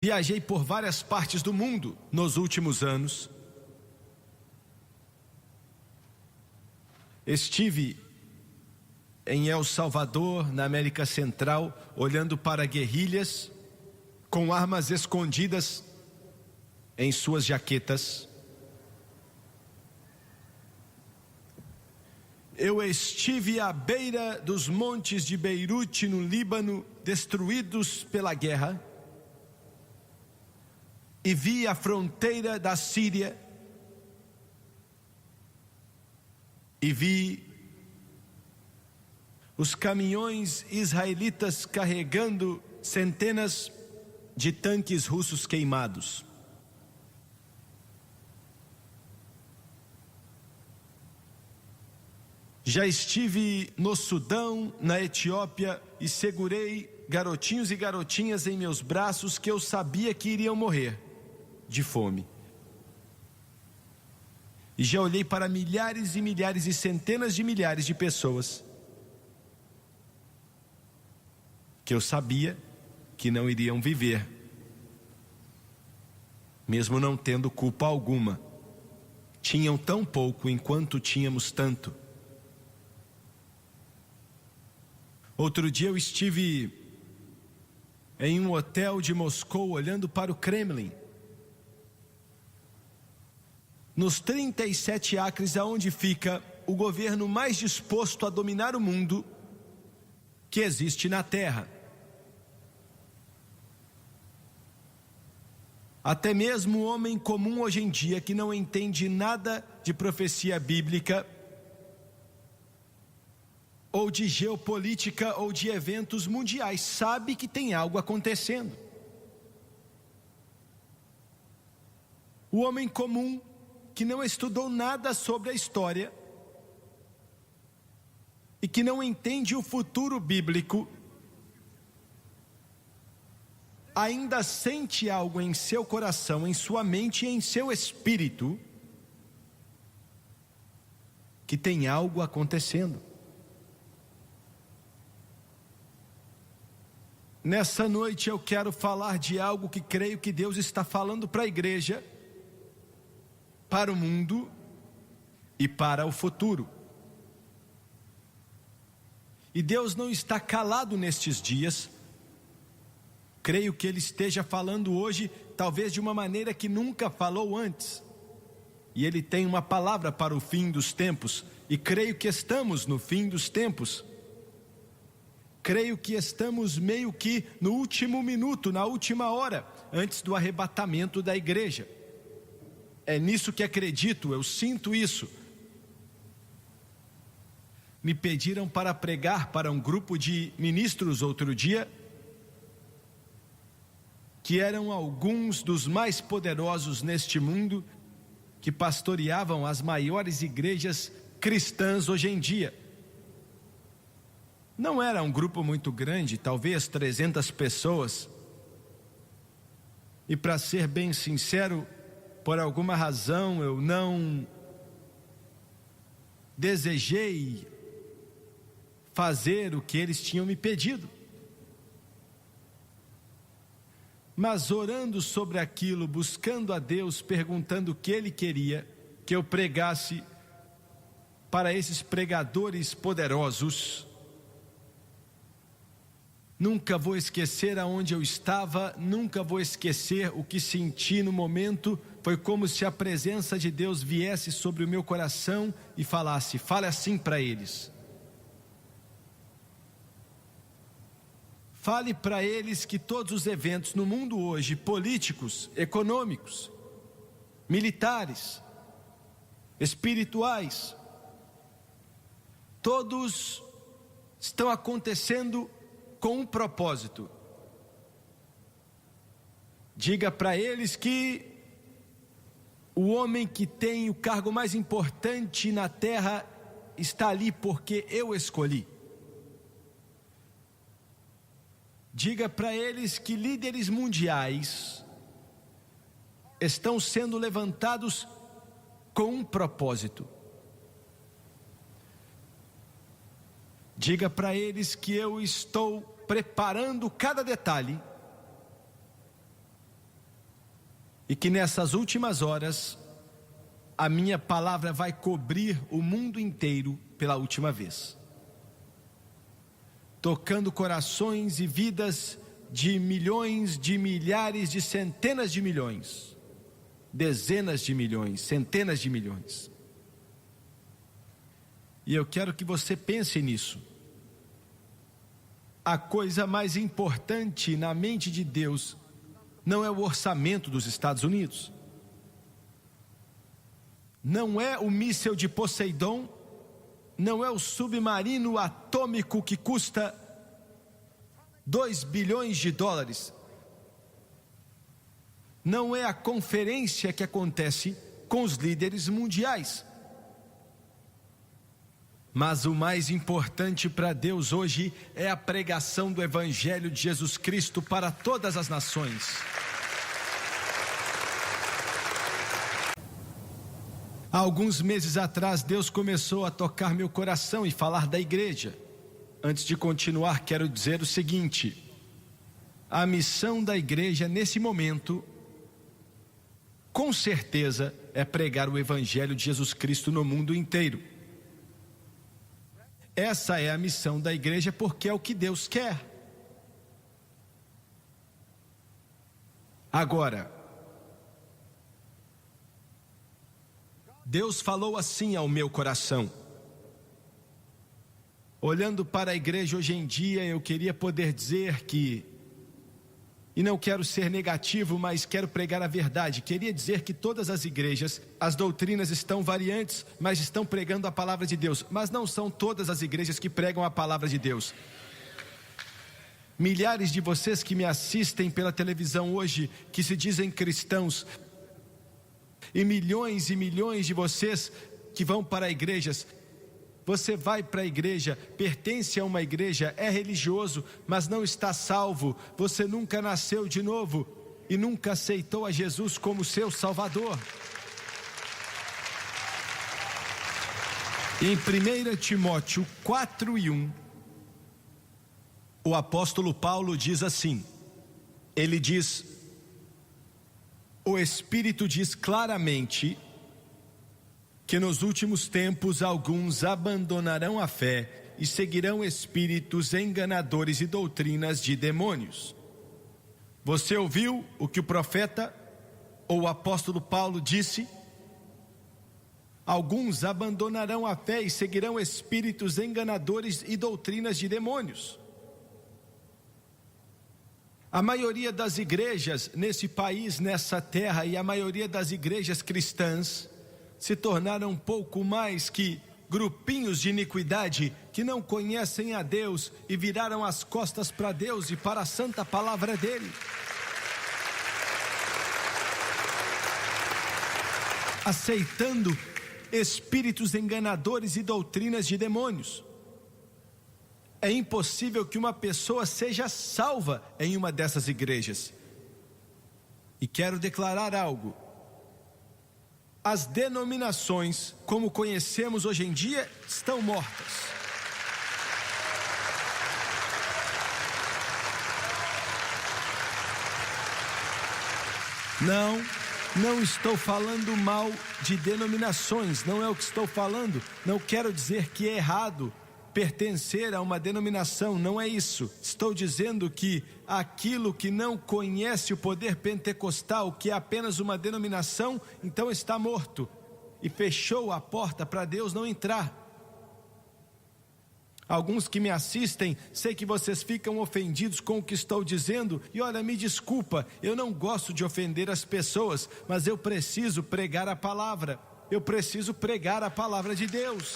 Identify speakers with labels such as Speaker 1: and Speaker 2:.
Speaker 1: Viajei por várias partes do mundo nos últimos anos. Estive em El Salvador, na América Central, olhando para guerrilhas com armas escondidas em suas jaquetas. Eu estive à beira dos montes de Beirute, no Líbano, destruídos pela guerra, e vi a fronteira da Síria, e vi os caminhões israelitas carregando centenas de tanques russos queimados. Já estive no Sudão, na Etiópia, e segurei garotinhos e garotinhas em meus braços que eu sabia que iriam morrer de fome. E já olhei para milhares e milhares e centenas de milhares de pessoas que eu sabia que não iriam viver, mesmo não tendo culpa alguma. Tinham tão pouco enquanto tínhamos tanto. Outro dia eu estive em um hotel de Moscou olhando para o Kremlin, nos 37 acres aonde fica o governo mais disposto a dominar o mundo que existe na Terra. Até mesmo o homem comum hoje em dia, que não entende nada de profecia bíblica, ou de geopolítica, ou de eventos mundiais, sabe que tem algo acontecendo. O homem comum, que não estudou nada sobre a história e que não entende o futuro bíblico, ainda sente algo em seu coração, em sua mente e em seu espírito, que tem algo acontecendo. Nessa noite eu quero falar de algo que creio que Deus está falando para a igreja, para o mundo e para o futuro. E Deus não está calado nestes dias. Creio que Ele esteja falando hoje, talvez de uma maneira que nunca falou antes. E Ele tem uma palavra para o fim dos tempos, e creio que estamos no fim dos tempos. Creio que estamos meio que no último minuto, na última hora, antes do arrebatamento da igreja. É nisso que acredito, eu sinto isso. Me pediram para pregar para um grupo de ministros outro dia, que eram alguns dos mais poderosos neste mundo, que pastoreavam as maiores igrejas cristãs hoje em dia. Não era um grupo muito grande, talvez 300 pessoas. E para ser bem sincero, por alguma razão eu não desejei fazer o que eles tinham me pedido. Mas orando sobre aquilo, buscando a Deus, perguntando o que Ele queria que eu pregasse para esses pregadores poderosos, nunca vou esquecer aonde eu estava, nunca vou esquecer o que senti no momento. Foi como se a presença de Deus viesse sobre o meu coração e falasse: fale assim para eles. Fale para eles que todos os eventos no mundo hoje, políticos, econômicos, militares, espirituais, todos estão acontecendo com um propósito. Diga para eles que o homem que tem o cargo mais importante na terra está ali porque eu escolhi. Diga para eles que líderes mundiais estão sendo levantados com um propósito. Diga para eles que eu estou preparando cada detalhe e que nessas últimas horas a minha palavra vai cobrir o mundo inteiro pela última vez, tocando corações e vidas de milhões, de milhares, de centenas de milhões, dezenas de milhões, centenas de milhões. E eu quero que você pense nisso. A coisa mais importante na mente de Deus não é o orçamento dos Estados Unidos, não é o míssil de Poseidon, não é o submarino atômico que custa 2 bilhões de dólares, não é a conferência que acontece com os líderes mundiais. Mas o mais importante para Deus hoje é a pregação do Evangelho de Jesus Cristo para todas as nações. Há alguns meses atrás, Deus começou a tocar meu coração e falar da igreja. Antes de continuar, quero dizer o seguinte: a missão da igreja nesse momento, com certeza, é pregar o Evangelho de Jesus Cristo no mundo inteiro. Essa é a missão da igreja porque é o que Deus quer. Agora, Deus falou assim ao meu coração. Olhando para a igreja hoje em dia, eu queria poder dizer que, e não quero ser negativo, mas quero pregar a verdade, queria dizer que todas as igrejas, as doutrinas estão variantes, mas estão pregando a palavra de Deus. Mas não são todas as igrejas que pregam a palavra de Deus. Milhares de vocês que me assistem pela televisão hoje, que se dizem cristãos, e milhões de vocês que vão para igrejas. Você vai para a igreja, pertence a uma igreja, é religioso, mas não está salvo. Você nunca nasceu de novo e nunca aceitou a Jesus como seu Salvador. Em 1 Timóteo 4:1, o apóstolo Paulo diz assim, ele diz: o Espírito diz claramente que nos últimos tempos alguns abandonarão a fé e seguirão espíritos enganadores e doutrinas de demônios. Você ouviu o que o profeta ou o apóstolo Paulo disse? Alguns abandonarão a fé e seguirão espíritos enganadores e doutrinas de demônios. A maioria das igrejas nesse país, nessa terra, e a maioria das igrejas cristãs se tornaram um pouco mais que grupinhos de iniquidade que não conhecem a Deus e viraram as costas para Deus e para a santa palavra dele. Aceitando espíritos enganadores e doutrinas de demônios. É impossível que uma pessoa seja salva em uma dessas igrejas. E quero declarar algo. As denominações, como conhecemos hoje em dia, estão mortas. Não estou falando mal de denominações, não é o que estou falando. Não quero dizer que é errado pertencer a uma denominação, não é isso. Estou dizendo que aquilo que não conhece o poder pentecostal, que é apenas uma denominação, então está morto e fechou a porta para Deus não entrar. Alguns que me assistem, sei que vocês ficam ofendidos com o que estou dizendo, e olha, me desculpa, eu não gosto de ofender as pessoas, mas eu preciso pregar a palavra, eu preciso pregar a palavra de Deus.